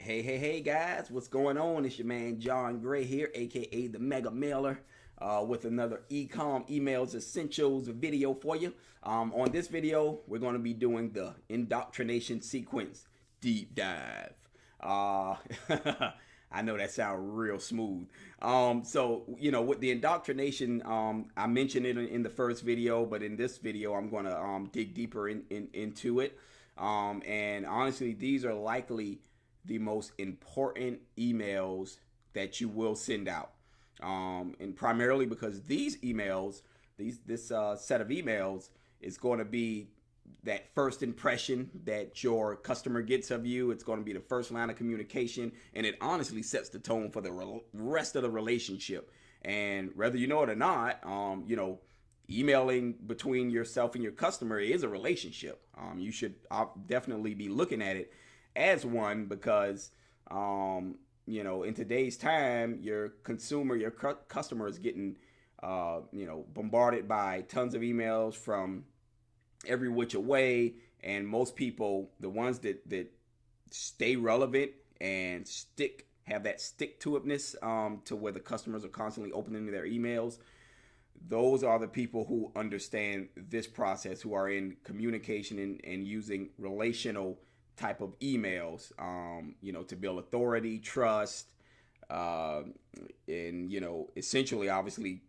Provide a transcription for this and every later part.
Hey guys, what's going on? It's your man John Gray here, aka the Mega Mailer, with another Ecom Emails Essentials video for you. On this video, we're going to be doing the indoctrination sequence deep dive. I know that sounds real smooth. With the indoctrination, I mentioned it in the first video, but in this video, I'm going to dig deeper into it. And honestly, these are likely the most important emails that you will send out. And primarily because these emails, this set of emails is going to be that first impression that your customer gets of you. It's going to be the first line of communication, and it honestly sets the tone for the rest of the relationship. And whether you know it or not, emailing between yourself and your customer is a relationship. You should definitely be looking at it as one because, in today's time, your consumer, your customer is getting, bombarded by tons of emails from every which way. And most people, the ones that stay relevant and have that stick-to-itness to where the customers are constantly opening their emails, those are the people who understand this process, who are in communication and using relational type of emails, to build authority, trust, and, essentially, obviously,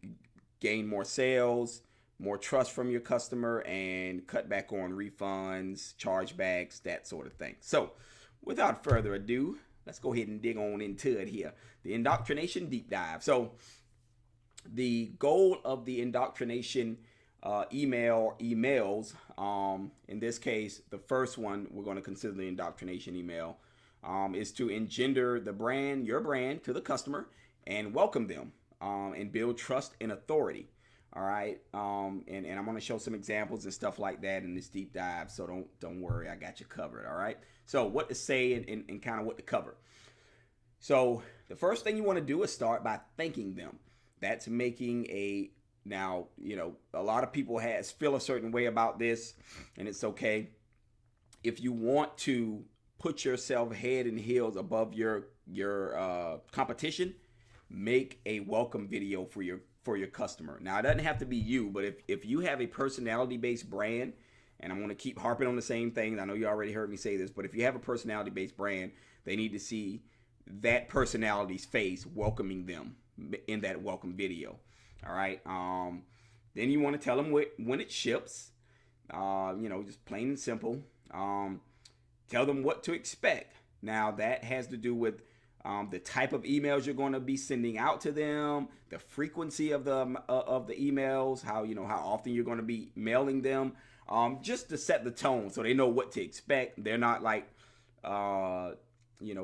gain more sales, more trust from your customer, and cut back on refunds, chargebacks, that sort of thing. So, without further ado, let's go ahead and dig on into it here. The indoctrination deep dive. So, the goal of the indoctrination emails, in this case, the first one we're going to consider the indoctrination email, is to engender your brand to the customer and welcome them, and build trust and authority. All right. And I'm going to show some examples and stuff like that in this deep dive. So don't worry, I got you covered. All right. So what to say and kind of what to cover. So the first thing you want to do is start by thanking them. That's making a lot of people feel a certain way about this, and it's okay. If you want to put yourself head and heels above your competition, make a welcome video for your customer. Now, it doesn't have to be you, but if you have a personality-based brand, and I'm going to keep harping on the same thing. I know you already heard me say this, but if you have a personality-based brand, they need to see that personality's face welcoming them in that welcome video. All right. Then you want to tell them when it ships. Just plain and simple. Tell them what to expect. Now that has to do with the type of emails you're going to be sending out to them, the frequency of the emails, how often you're going to be mailing them, just to set the tone so they know what to expect. They're not like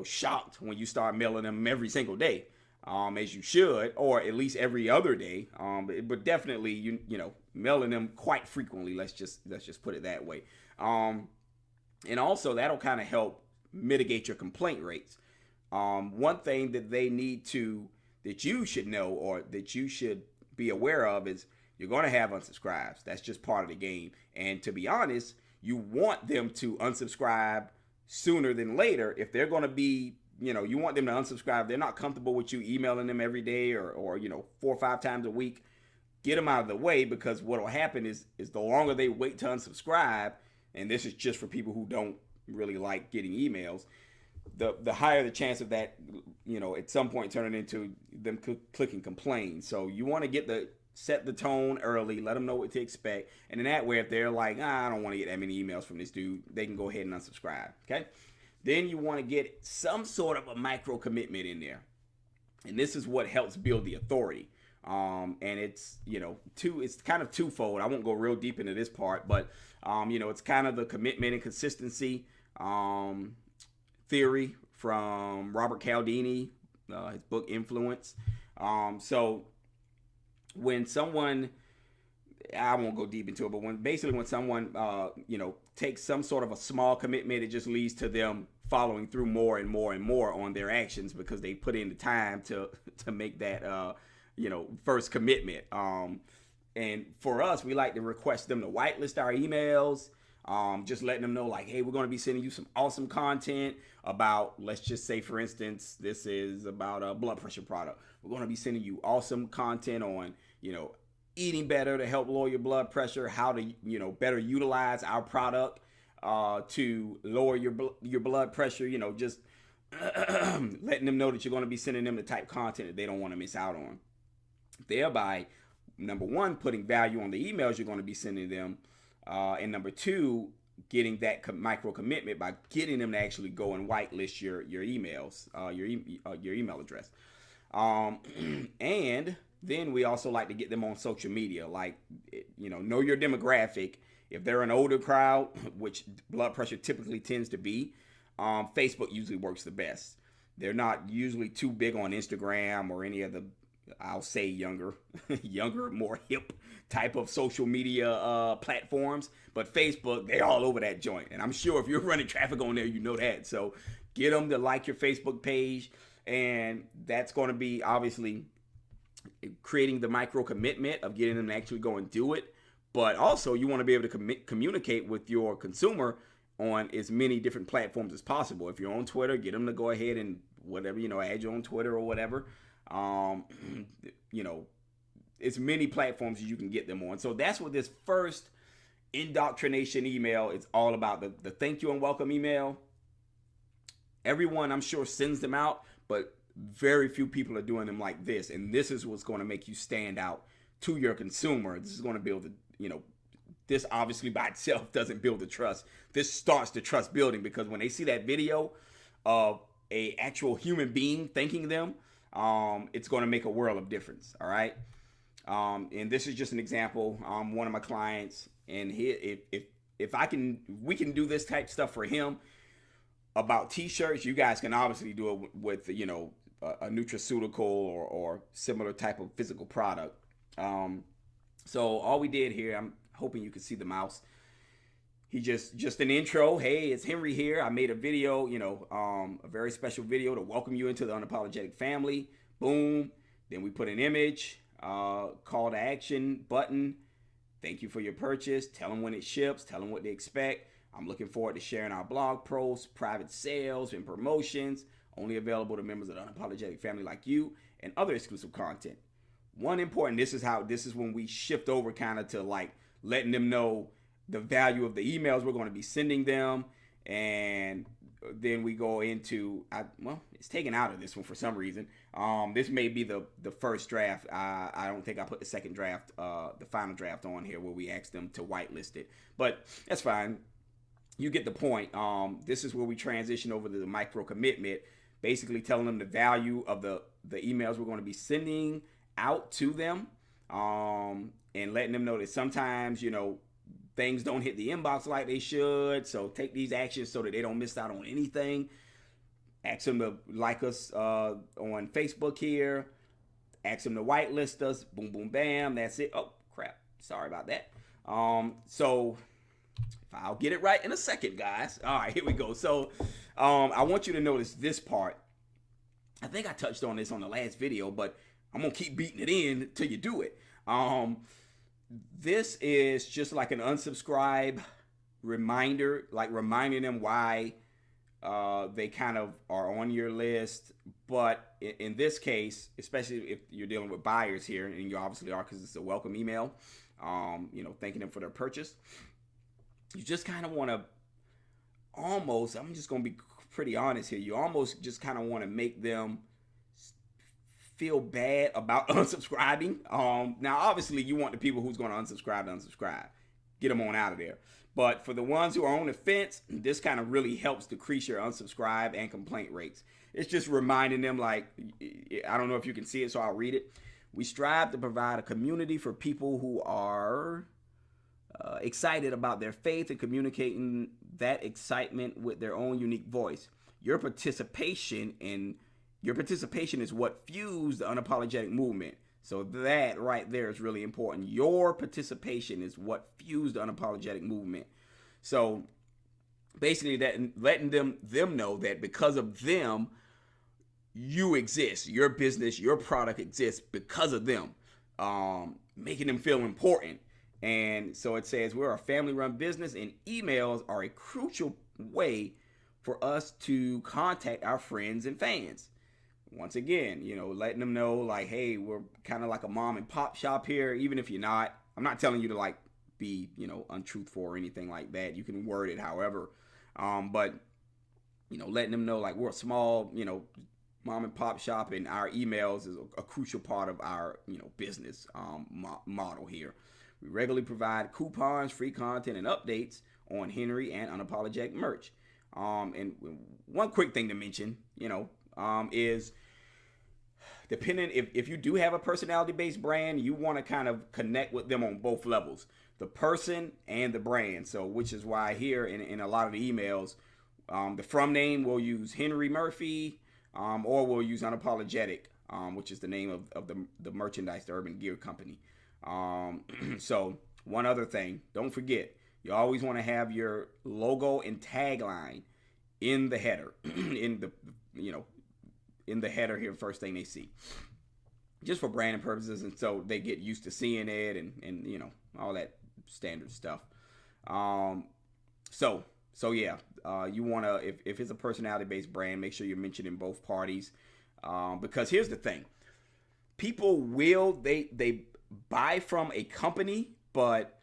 shocked when you start mailing them every single day. As you should, or at least every other day. But definitely, mailing them quite frequently. Let's just put it that way. And also that'll kind of help mitigate your complaint rates. One thing that you should know, or that you should be aware of, is you're going to have unsubscribes. That's just part of the game. And to be honest, you want them to unsubscribe sooner than later. If they're going to be, you want them to unsubscribe, they're not comfortable with you emailing them every day or 4 or 5 times a week, get them out of the way, because what will happen is the longer they wait to unsubscribe, and this is just for people who don't really like getting emails, the higher the chance of that, at some point turning into them clicking complain. So you want to set the tone early, let them know what to expect, and in that way, if they're like, I don't want to get that many emails from this dude, they can go ahead and unsubscribe. Okay. Then you want to get some sort of a micro commitment in there. And this is what helps build the authority. And it's, it's kind of twofold. I won't go real deep into this part, but, it's kind of the commitment and consistency theory from Robert Cialdini, his book Influence. So when someone, I won't go deep into it, but when someone, takes some sort of a small commitment, it just leads to them following through more and more and more on their actions because they put in the time to make that, first commitment. And for us, we like to request them to whitelist our emails, Just letting them know like, hey, we're going to be sending you some awesome content about, let's just say, for instance, this is about a blood pressure product. We're going to be sending you awesome content on, eating better to help lower your blood pressure, how to, better utilize our product to lower your blood pressure, just letting them know that you're going to be sending them the type of content that they don't want to miss out on. Thereby, number one, putting value on the emails you're going to be sending them. And number two, getting that micro commitment by getting them to actually go and whitelist your emails, your email address. And then we also like to get them on social media, like, know your demographic. If they're an older crowd, which blood pressure typically tends to be, Facebook usually works the best. They're not usually too big on Instagram or any of the, I'll say younger, more hip type of social media platforms. But Facebook, they're all over that joint. And I'm sure if you're running traffic on there, you know that. So get them to like your Facebook page. And that's going to be obviously creating the micro commitment of getting them to actually go and do it. But also you want to be able to communicate with your consumer on as many different platforms as possible. If you're on Twitter, get them to go ahead and whatever, add you on Twitter or whatever. As many platforms as you can get them on. So that's what this first indoctrination email is all about. The thank you and welcome email. Everyone, I'm sure, sends them out, but very few people are doing them like this. And this is what's going to make you stand out to your consumer. This is going to build this obviously by itself doesn't build the trust. This starts the trust building, because when they see that video of a actual human being thanking them, it's going to make a world of difference. All right. And this is just an example. One of my clients, and if we can do this type of stuff for him about t-shirts, you guys can obviously do it with, a nutraceutical or similar type of physical product. So all we did here, I'm hoping you can see the mouse. He just an intro. Hey, it's Henry here. I made a video, a very special video to welcome you into the Unapologetic family. Boom. Then we put an image, call to action button. Thank you for your purchase. Tell them when it ships. Tell them what they expect. I'm looking forward to sharing our blog posts, private sales, and promotions, only available to members of the Unapologetic family like you, and other exclusive content. One important, this is when we shift over kind of to like letting them know the value of the emails we're going to be sending them. And then we go into, it's taken out of this one for some reason. This may be the first draft. I don't think I put the second draft, the final draft on here where we asked them to whitelist it, but that's fine. You get the point. This is where we transition over to the micro commitment, basically telling them the value of the emails we're going to be sending out to them, and letting them know that sometimes, things don't hit the inbox like they should. So take these actions so that they don't miss out on anything. Ask them to like us on Facebook here. Ask them to whitelist us. Boom, boom, bam. That's it. Oh, crap. Sorry about that. So I'll get it right in a second, guys. All right, here we go. So I want you to notice this part. I think I touched on this on the last video, but I'm going to keep beating it in until you do it. This is just like an unsubscribe reminder, like reminding them why they kind of are on your list. But in this case, especially if you're dealing with buyers here, and you obviously are because it's a welcome email, thanking them for their purchase, you just kind of want to I'm just going to be pretty honest here. You almost just kind of want to make them feel bad about unsubscribing. Now, obviously, you want the people who's going to unsubscribe. Get them on out of there. But for the ones who are on the fence, this kind of really helps decrease your unsubscribe and complaint rates. It's just reminding them, like, I don't know if you can see it, so I'll read it. We strive to provide a community for people who are excited about their faith and communicating that excitement with their own unique voice. Your participation is what fuels the unapologetic movement. So that right there is really important. Your participation is what fuels the unapologetic movement. So basically, that letting them know that because of them, you exist. Your business, your product exists because of them. Making them feel important. And so it says we're a family run business and emails are a crucial way for us to contact our friends and fans. Once again, letting them know like, hey, we're kind of like a mom and pop shop here, even if you're not. I'm not telling you to like be, untruthful or anything like that. You can word it however. But, letting them know like we're a small, mom and pop shop and our emails is a crucial part of our, business model here. We regularly provide coupons, free content, and updates on Henry and Unapologetic merch. And one quick thing to mention, is depending if you do have a personality-based brand, you want to kind of connect with them on both levels, the person and the brand. So, which is why here in a lot of the emails, the from name will use Henry Murphy, or we'll use Unapologetic, which is the name of the merchandise, the Urban Gear Company. So one other thing, don't forget, you always want to have your logo and tagline in the header, in the header here, first thing they see, just for branding purposes, and so they get used to seeing it and all that standard stuff. So yeah, you want to, if it's a personality-based brand, make sure you're mentioning both parties, because here's the thing, people they buy from a company, but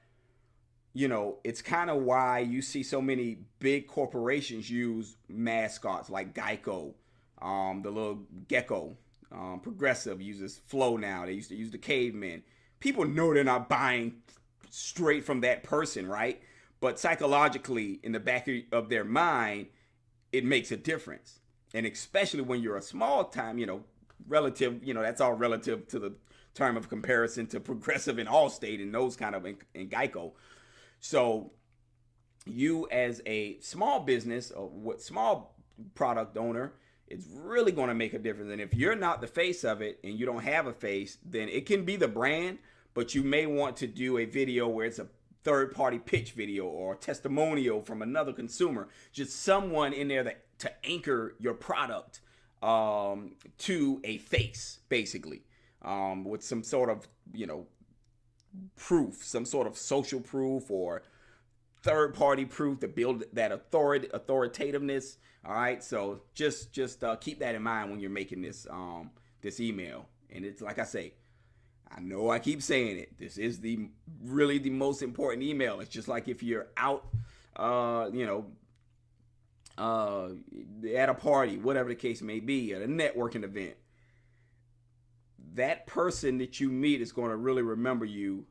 it's kind of why you see so many big corporations use mascots like Geico, the little gecko. Progressive uses Flow now. They used to use the caveman. People know they're not buying straight from that person, right? But psychologically, in the back of their mind, it makes a difference. And especially when you're a small time, relative, that's all relative to the term of comparison to Progressive and Allstate and those kind of, and Geico. So you as a small business or small product owner, it's really going to make a difference. And if you're not the face of it and you don't have a face, then it can be the brand, but you may want to do a video where it's a third-party pitch video or testimonial from another consumer, just someone in there to anchor your product to a face, basically. With some sort of, proof, some sort of social proof or third-party proof to build that authoritativeness. All right, so just keep that in mind when you're making this this email. And it's like I say, I know I keep saying it. This is really the most important email. It's just like if you're out, at a party, whatever the case may be, at a networking event. That person that you meet is going to really remember you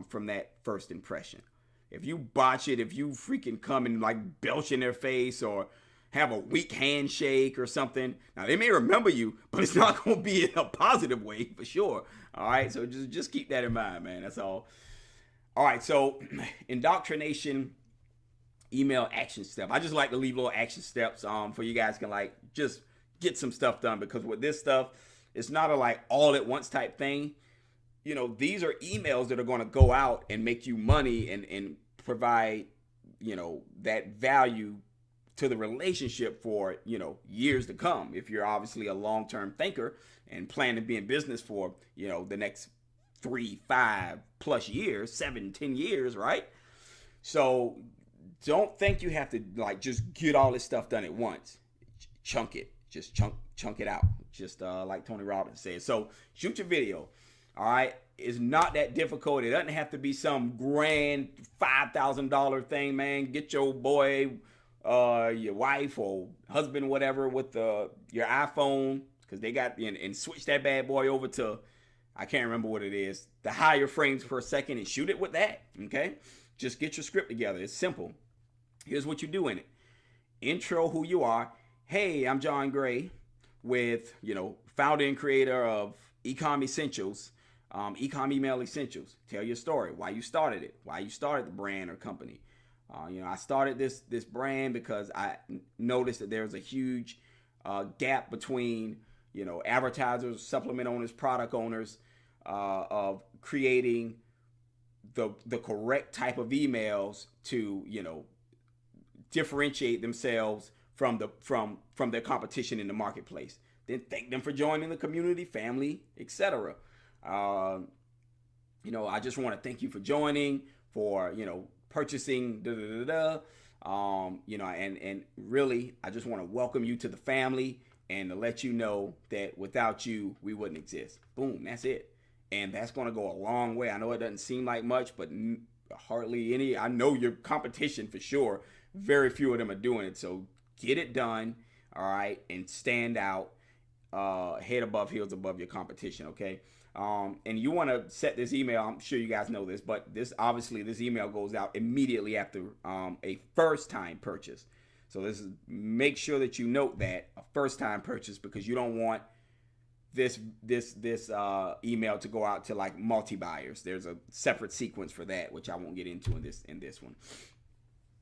from that first impression. If you botch it, if you freaking come and like belch in their face or have a weak handshake or something, now they may remember you, but it's not going to be in a positive way for sure. All right, so just keep that in mind, man. That's all. All right, so indoctrination email action step. I just like to leave little action steps for you guys can like just get some stuff done, because with this stuff, it's not a like all at once type thing. These are emails that are going to go out and make you money and provide, that value to the relationship for, years to come. If you're obviously a long-term thinker and plan to be in business for, the next 3, 5 plus years, 7, 10 years, right? So don't think you have to like just get all this stuff done at once. Chunk it. Just chunk it out. Just like Tony Robbins said. So shoot your video. All right. It's not that difficult. It doesn't have to be some grand $5,000 thing, man. Get your boy, your wife or husband, whatever, with your iPhone, because they got, and switch that bad boy over to, I can't remember what it is, the higher frames per second, and shoot it with that. Okay. Just get your script together. It's simple. Here's what you do in it. Intro who you are. Hey, I'm John Gray with, founder and creator of Ecom Essentials, Ecom Email Essentials. Tell your story, why you started it, why you started the brand or company. I started this brand because I noticed that there's a huge gap between, advertisers, supplement owners, product owners, of creating the correct type of emails to, differentiate themselves from their competition in the marketplace. Then thank them for joining the community, family, etc. I just want to thank you for joining. for, purchasing da da da da. And really, I just want to welcome you to the family and to let you know that without you, we wouldn't exist. Boom, that's it. And that's going to go a long way. I know it doesn't seem like much, but hardly any. I know your competition for sure. Very few of them are doing it. So get it done, all right, and stand out, head above heels above your competition, okay? And you want to set this email. I'm sure you guys know this, but this email goes out immediately after a first time purchase. So make sure that you note that a first time purchase, because you don't want this email to go out to like multi buyers. There's a separate sequence for that, which I won't get into in this one.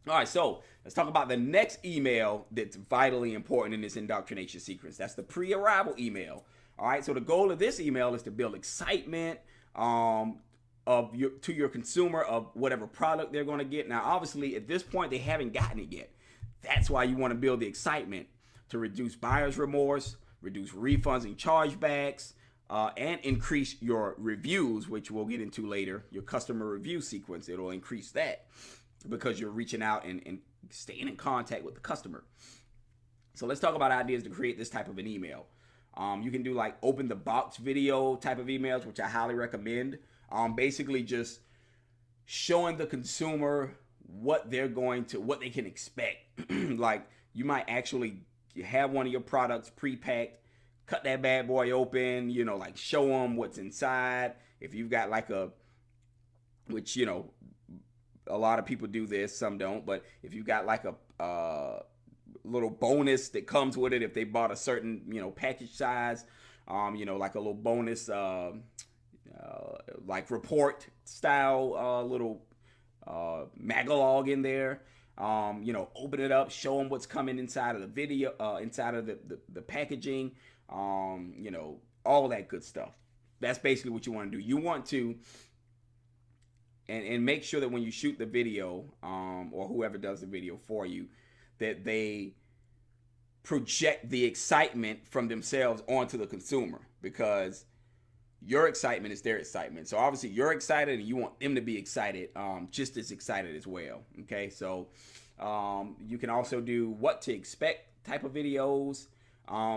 All right, so let's talk about the next email that's vitally important in this indoctrination sequence. That's the pre-arrival email. All right, so the goal of this email is to build excitement to your consumer of whatever product they're going to get. Now, obviously, at this point, they haven't gotten it yet. That's why you want to build the excitement to reduce buyer's remorse, reduce refunds and chargebacks, and increase your reviews, which we'll get into later. Your customer review sequence, it'll increase that because you're reaching out and staying in contact with the customer. So let's talk about ideas to create this type of an email. You can do like open the box video type of emails, which I highly recommend. Basically just showing the consumer what they can expect. Like you might actually have one of your products pre-packed, cut that bad boy open, like show them what's inside. If you've got like which, a lot of people do this, some don't, but if you've got like a little bonus that comes with it, if they bought a certain package size, like a little bonus like report style little magalog in there, open it up, show them what's coming inside of the video, inside of the packaging, all that good stuff. That's basically what you want to do. You want to and make sure that when you shoot the video, or whoever does the video for you, that they project the excitement from themselves onto the consumer, because your excitement is their excitement. So obviously you're excited and you want them to be excited, just as excited as well. Okay, so you can also do what to expect type of videos,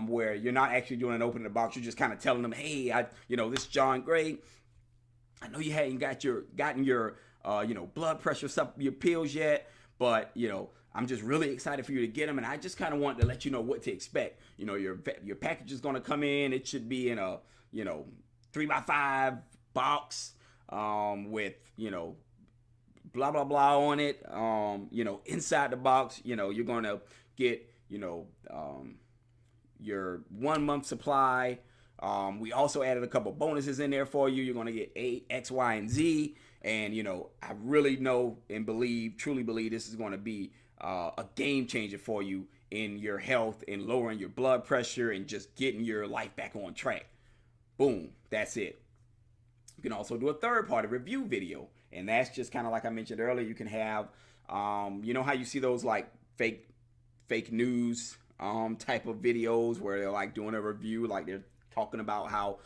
where you're not actually doing an open the box. You're just kind of telling them, hey, this is John Gray. I know you hadn't gotten your blood pressure your pills yet, but I'm just really excited for you to get them, and I just kind of want to let you know what to expect. Your package is going to come in. It should be in a 3x5 box with blah blah blah on it. Inside the box, you're going to get your 1 month supply. We also added a couple bonuses in there for you. You're going to get A, X, Y, and Z. And, I really know and truly believe this is going to be a game changer for you in your health and lowering your blood pressure and just getting your life back on track. Boom. That's it. You can also do a third-party review video. And that's just kind of like I mentioned earlier. You can have, how you see those like fake news type of videos where they're like doing a review, like they're talking about how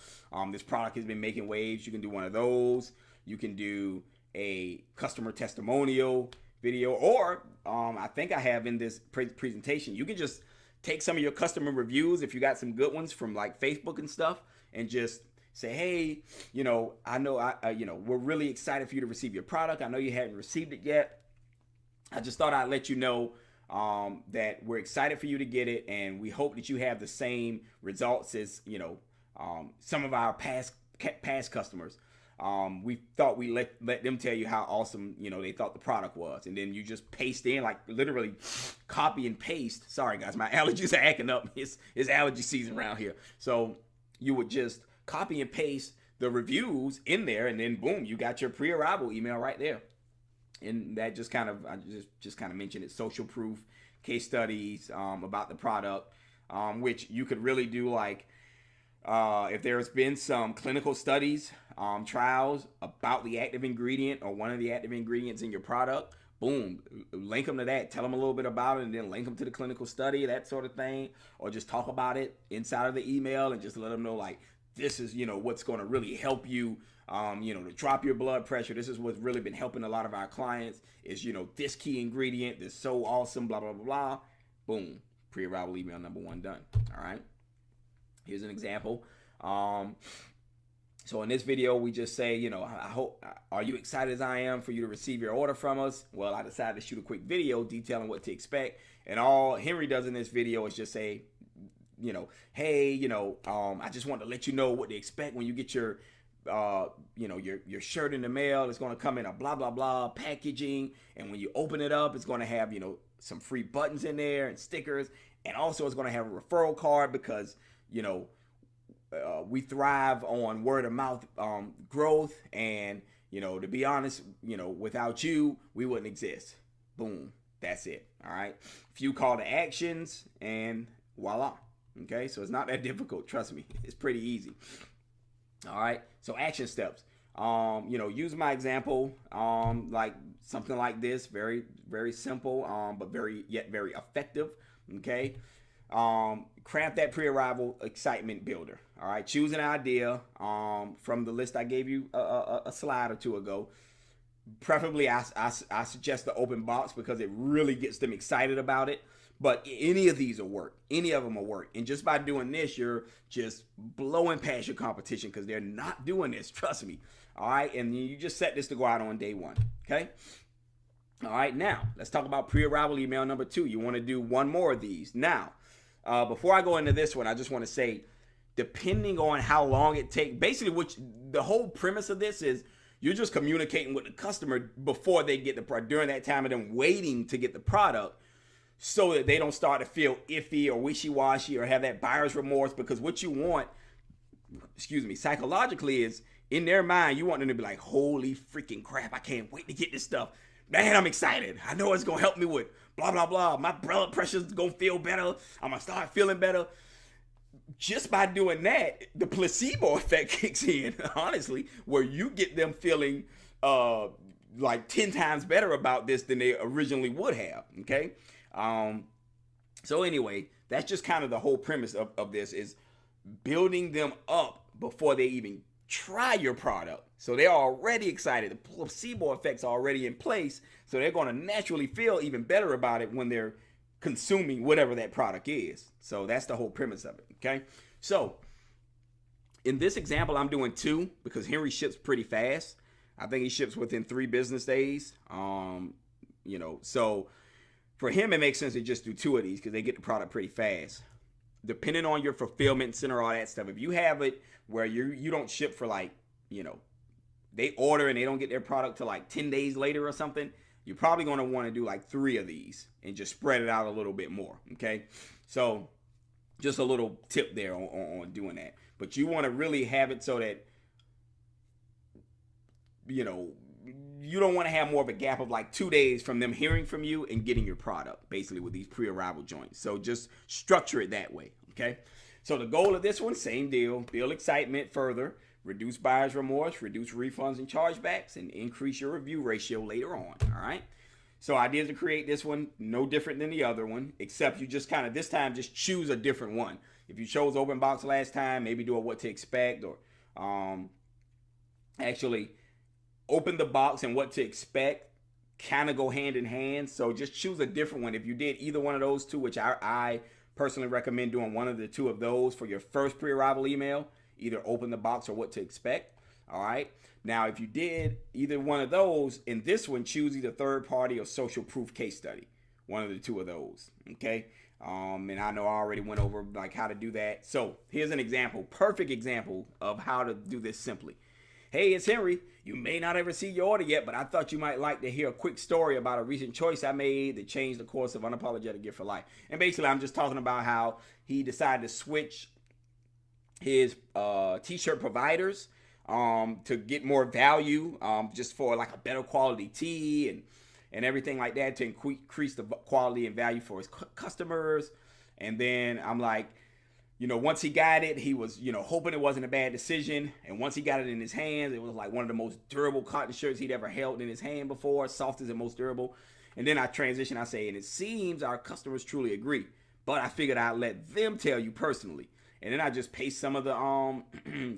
this product has been making waves. You can do one of those. You can do a customer testimonial video, or I think I have in this presentation, you can just take some of your customer reviews, if you got some good ones from like Facebook and stuff, and just say, hey, I know we're really excited for you to receive your product. I know you hadn't received it yet. I just thought I'd let you know that we're excited for you to get it, and we hope that you have the same results as some of our past customers. We thought we let them tell you how awesome they thought the product was, and then you just paste in, like literally copy and paste. Sorry guys, my allergies are acting up. It's allergy season around here, so you would just copy and paste the reviews in there, and then boom, you got your pre-arrival email right there. And that just kind of, I just kind of mentioned it, social proof, case studies about the product, which you could really do like if there's been some clinical studies, trials about the active ingredient or one of the active ingredients in your product, boom, link them to that. Tell them a little bit about it and then link them to the clinical study, that sort of thing. Or just talk about it inside of the email and just let them know like, this is, what's going to really help you, to drop your blood pressure. This is what's really been helping a lot of our clients is, this key ingredient that's so awesome, blah, blah, blah, blah. Boom. Pre-arrival email number 1 done. All right. Here's an example. So in this video, we just say, I hope, are you excited as I am for you to receive your order from us? Well, I decided to shoot a quick video detailing what to expect. And all Henry does in this video is just say, hey, I just want to let you know what to expect when you get your shirt in the mail. It's going to come in a blah, blah, blah packaging. And when you open it up, it's going to have, some free buttons in there and stickers. And also it's going to have a referral card because, we thrive on word of mouth growth. And, to be honest, without you, we wouldn't exist. Boom. That's it. All right. Few call to actions and voila. Okay. So it's not that difficult. Trust me. It's pretty easy. All right. So action steps. Use my example, like something like this, very, very simple, but very effective. Okay. Craft that pre-arrival excitement builder. All right. Choose an idea, from the list I gave you a slide or two ago. Preferably, I suggest the open box because it really gets them excited about it. But any of these will work. Any of them will work. And just by doing this, you're just blowing past your competition because they're not doing this. Trust me. All right. And you just set this to go out on day 1. Okay. All right. Now, let's talk about pre-arrival email number 2. You want to do one more of these. Now, before I go into this one, I just want to say, depending on how long it takes, basically, the whole premise of this is, you're just communicating with the customer before they get the product, during that time of them waiting to get the product, so that they don't start to feel iffy or wishy-washy or have that buyer's remorse. Because what you want, psychologically is, in their mind, you want them to be like, holy freaking crap, I can't wait to get this stuff. Man, I'm excited. I know it's going to help me with blah, blah, blah. My blood pressure's going to feel better. I'm going to start feeling better. Just by doing that, the placebo effect kicks in, honestly, where you get them feeling like 10 times better about this than they originally would have. Okay. So anyway, that's just kind of the whole premise of this, is building them up before they even try your product. So they're already excited. The placebo effect's already in place. So they're going to naturally feel even better about it when they're consuming whatever that product is. So that's the whole premise of it. Okay. So in this example, I'm doing 2 because Henry ships pretty fast. I think he ships within 3 business days. So for him, it makes sense to just do 2 of these because they get the product pretty fast. Depending on your fulfillment center, all that stuff. If you have it where you don't ship for they order and they don't get their product till 10 days later or something, you're probably going to want to do 3 of these and just spread it out a little bit more. Okay. So just a little tip there on doing that. But you want to really have it so that, you don't want to have more of a gap of 2 days from them hearing from you and getting your product, basically, with these pre-arrival joints. So just structure it that way. Okay. So the goal of this one, same deal, build excitement further, reduce buyer's remorse, reduce refunds and chargebacks, and increase your review ratio later on. All right. So ideas to create this one, no different than the other one, except you just kind of this time just choose a different one. If you chose open box last time, maybe do a what to expect, or actually open the box and what to expect kind of go hand in hand. So just choose a different one. If you did either one of those 2, which I personally recommend doing one of the 2 of those for your first pre-arrival email, either open the box or what to expect. All right. Now, if you did either one of those, in this one, choose either third party or social proof case study. One of the 2 of those. Okay. And I know I already went over how to do that. So here's an example, perfect example of how to do this simply. Hey, it's Henry. You may not ever see your order yet, but I thought you might like to hear a quick story about a recent choice I made that changed the course of Unapologetic Gift for Life. And basically, I'm just talking about how he decided to switch his t-shirt providers to get more value, just for a better quality tee and everything like that, to increase the quality and value for his customers. And then I'm like, once he got it, he was, hoping it wasn't a bad decision. And once he got it in his hands, it was one of the most durable cotton shirts he'd ever held in his hand before, softest and most durable. And then I transition, I say, and it seems our customers truly agree, but I figured I'd let them tell you personally. and then I just paste some of the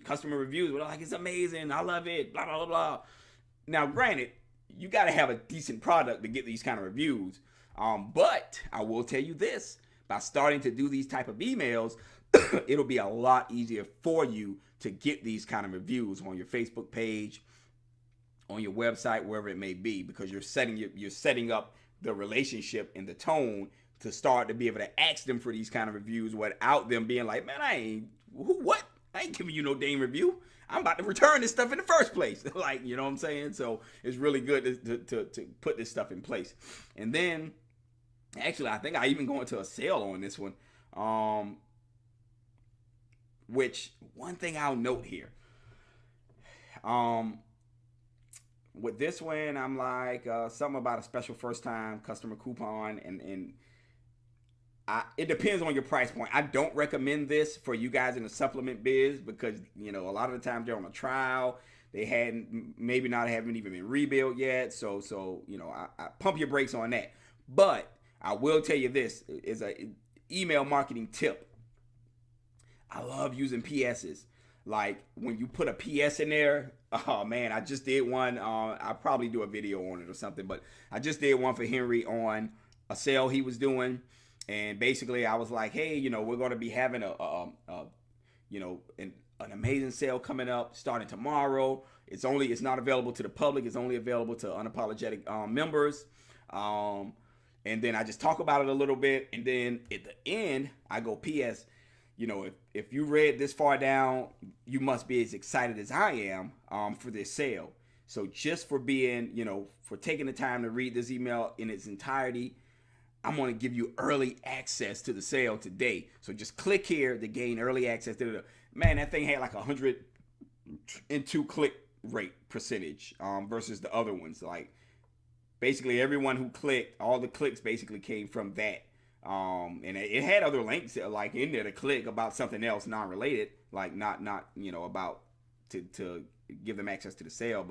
customer reviews. We're like, it's amazing, I love it, blah blah blah. Now, granted, you got to have a decent product to get these kind of reviews. But I will tell you this: by starting to do these type of emails, it'll be a lot easier for you to get these kind of reviews on your Facebook page, on your website, wherever it may be, because you're setting up the relationship and the tone to start to be able to ask them for these kind of reviews without them being like, man, I ain't giving you no dang review. I'm about to return this stuff in the first place. Like, you know what I'm saying? So it's really good to put this stuff in place. And then, actually, I think I even go into a sale on this one. Which, one thing I'll note here. With this one, I'm like, something about a special first-time customer coupon, and it depends on your price point. I don't recommend this for you guys in the supplement biz because, you know, a lot of the times they're on a trial. They haven't even been rebuilt yet. So you know, I pump your brakes on that. But I will tell you this is a email marketing tip. I love using PSs. Like when you put a PS in there, oh man, I just did one. I'll probably do a video on it or something, but I just did one for Henry on a sale he was doing. And basically I was like, hey, you know, we're going to be having an amazing sale coming up starting tomorrow. It's not available to the public. It's only available to unapologetic members. And then I just talk about it a little bit. And then at the end, I go, P.S., you know, if you read this far down, you must be as excited as I am for this sale. So just for being, you know, for taking the time to read this email in its entirety, I'm going to give you early access to the sale today. So just click here to gain early access. Man, that thing had like 102 click rate percentage versus the other ones. Like basically everyone who clicked, all the clicks basically came from that. And it had other links like in there to click about something else non-related, like not you know, about to give them access to the sale,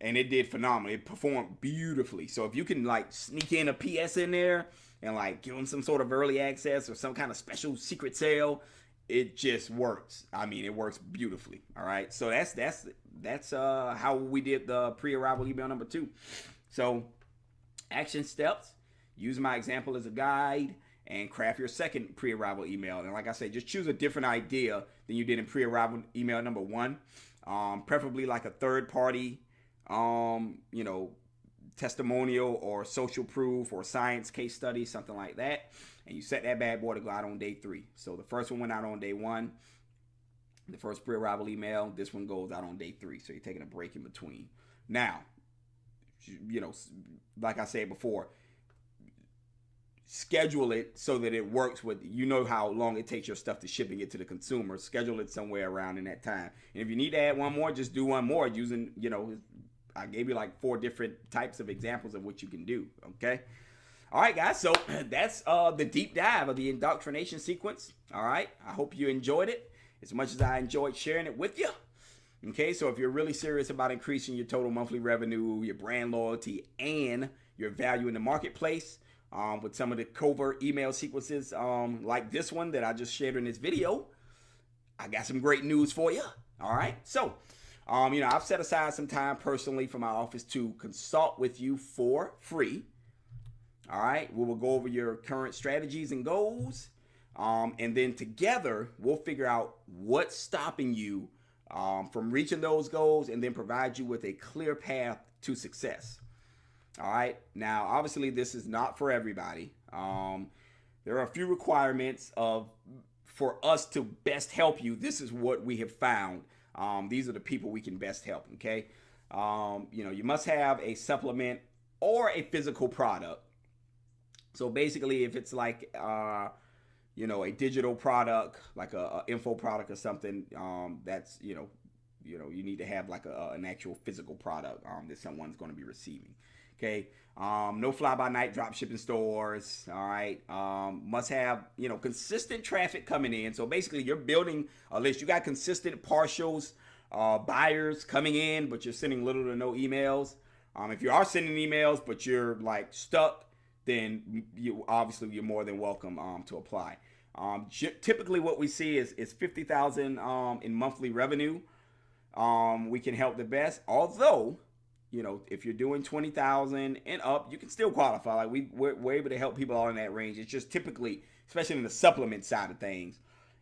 and it did phenomenal. It performed beautifully. So if you can like sneak in a PS in there and like give them some sort of early access or some kind of special secret sale, it just works. I mean, it works beautifully. All right. So that's how we did the pre-arrival email number 2. So action steps. Use my example as a guide and craft your second pre-arrival email. And like I said, just choose a different idea than you did in pre-arrival email number 1. Preferably like a third party, you know, testimonial or social proof or science case study, something like that. And you set that bad boy to go out on day 3. So the first one went out on day 1. The first pre-arrival email, this one goes out on day 3. So you're taking a break in between. Now, you know, like I said before, schedule it so that it works with, you know, how long it takes your stuff to shipping it to the consumer. Schedule it somewhere around in that time. And if you need to add one more, just do one more using, you know, I gave you like 4 different types of examples of what you can do. Okay. All right, guys. So that's the deep dive of the indoctrination sequence. All right. I hope you enjoyed it as much as I enjoyed sharing it with you. Okay. So if you're really serious about increasing your total monthly revenue, your brand loyalty, and your value in the marketplace, with some of the covert email sequences like this one that I just shared in this video, I got some great news for you. All right. So, you know, I've set aside some time personally for my office to consult with you for free. All right. We will go over your current strategies and goals. And then together we'll figure out what's stopping you from reaching those goals and then provide you with a clear path to success. All right. Now, obviously, this is not for everybody. There are a few requirements for us to best help you. This is what we have found. These are the people we can best help. Okay. You know, you must have a supplement or a physical product. So basically, if it's like, you know, a digital product, like a info product or something, that's, you need to have like an actual physical product that someone's going to be receiving. Okay. No fly-by-night drop shipping stores. All right. Must have, you know, consistent traffic coming in. So basically you're building a list. You got consistent partials, buyers coming in, but you're sending little to no emails. If you are sending emails, but you're like stuck, then you're more than welcome to apply. Typically what we see is 50,000 in monthly revenue. We can help the best. Although, you know, if you're doing 20,000 and up, you can still qualify. Like we're able to help people all in that range. It's just typically, especially in the supplement side of things,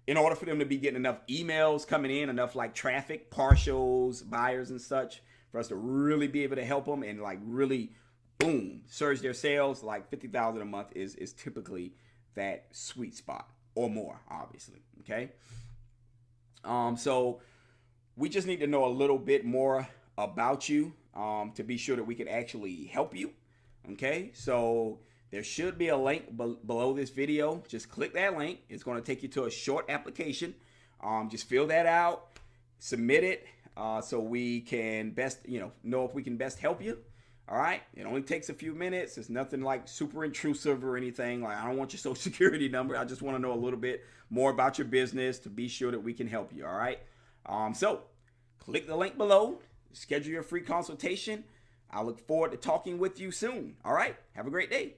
in order for them to be getting enough emails coming in, enough like traffic, partials, buyers and such, for us to really be able to help them and like really, boom, surge their sales. Like 50,000 a month is typically that sweet spot or more, obviously. Okay. So we just need to know a little bit more about you to be sure that we can actually help you. Okay. So there should be a link below this video. Just click that link. It's going to take you to a short application. Just fill that out, submit it, so we can best, know if we can best help you. All right. It only takes a few minutes. It's nothing like super intrusive or anything. Like, I don't want your social security number. I just want to know a little bit more about your business to be sure that we can help you. All right. So click the link below, schedule your free consultation. I look forward to talking with you soon. All right. Have a great day.